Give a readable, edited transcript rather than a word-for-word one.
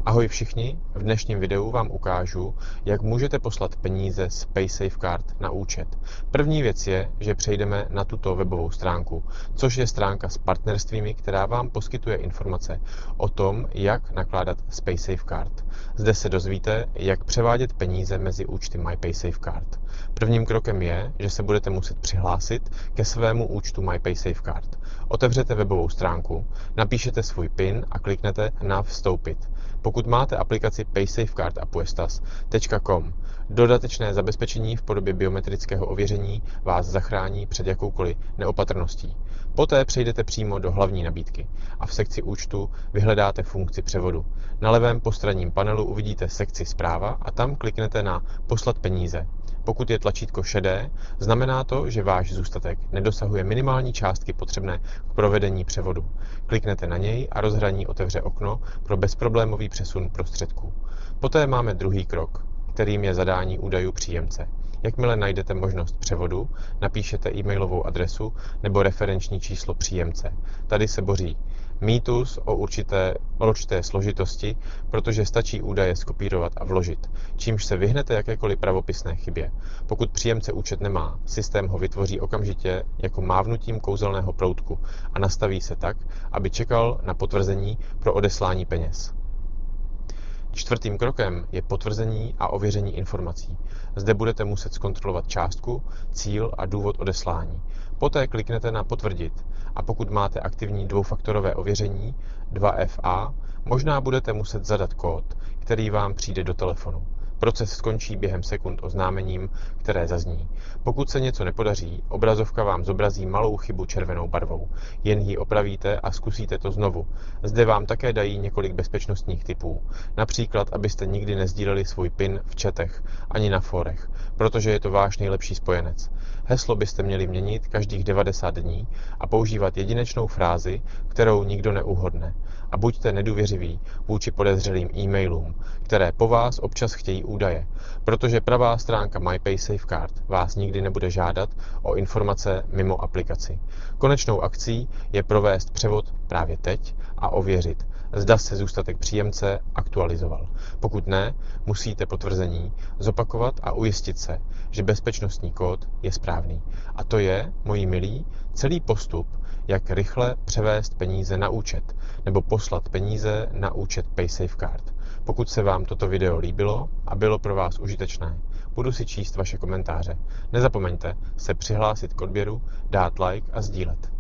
Ahoj všichni, v dnešním videu vám ukážu, jak můžete poslat peníze z PaySafeCard na účet. První věc je, že přejdeme na tuto webovou stránku, což je stránka s partnerstvími, která vám poskytuje informace o tom, jak nakládat s PaySafeCard. Zde se dozvíte, jak převádět peníze mezi účty MyPaySafeCard. Prvním krokem je, že se budete muset přihlásit ke svému účtu MyPaySafeCard. Otevřete webovou stránku, napíšete svůj PIN a kliknete na Vstoupit. Pokud máte aplikaci PaySafeCard apuestas.com, dodatečné zabezpečení v podobě biometrického ověření vás zachrání před jakoukoliv neopatrností. Poté přejdete přímo do hlavní nabídky a v sekci účtu vyhledáte funkci převodu. Na levém postranním panelu uvidíte sekci Správa a tam kliknete na Poslat peníze. Pokud je tlačítko šedé, znamená to, že váš zůstatek nedosahuje minimální částky potřebné k provedení převodu. Kliknete na něj a rozhraní otevře okno pro bezproblémový přesun prostředků. Poté máme druhý krok, kterým je zadání údajů příjemce. Jakmile najdete možnost převodu, napíšete e-mailovou adresu nebo referenční číslo příjemce. Tady se boří mýtus o určité složitosti, protože stačí údaje skopírovat a vložit, čímž se vyhnete jakékoliv pravopisné chybě. Pokud příjemce účet nemá, systém ho vytvoří okamžitě jako mávnutím kouzelného proutku a nastaví se tak, aby čekal na potvrzení pro odeslání peněz. Čtvrtým krokem je potvrzení a ověření informací. Zde budete muset zkontrolovat částku, cíl a důvod odeslání. Poté kliknete na Potvrdit a pokud máte aktivní dvoufaktorové ověření 2FA, možná budete muset zadat kód, který vám přijde do telefonu. Proces skončí během sekund oznámením, které zazní. Pokud se něco nepodaří, obrazovka vám zobrazí malou chybu červenou barvou. Jen ji opravíte a zkusíte to znovu. Zde vám také dají několik bezpečnostních tipů. Například, abyste nikdy nesdíleli svůj PIN v chatech ani na fórech, protože je to váš nejlepší spojenec. Heslo byste měli měnit každých 90 dní a používat jedinečnou frázi, kterou nikdo neuhodne. A buďte nedůvěřiví vůči podezřelým e-mailům, které po vás občas chtějí údaje, protože pravá stránka MyPaySafeCard vás nikdy nebude žádat o informace mimo aplikaci. Konečnou akcí je provést převod právě teď a ověřit, zda se zůstatek příjemce aktualizoval. Pokud ne, musíte potvrzení zopakovat a ujistit se, že bezpečnostní kód je správný. A to je, moji milí, celý postup, jak rychle převést peníze na účet nebo poslat peníze na účet PaySafeCard. Pokud se vám toto video líbilo a bylo pro vás užitečné, budu si číst vaše komentáře. Nezapomeňte se přihlásit k odběru, dát like a sdílet.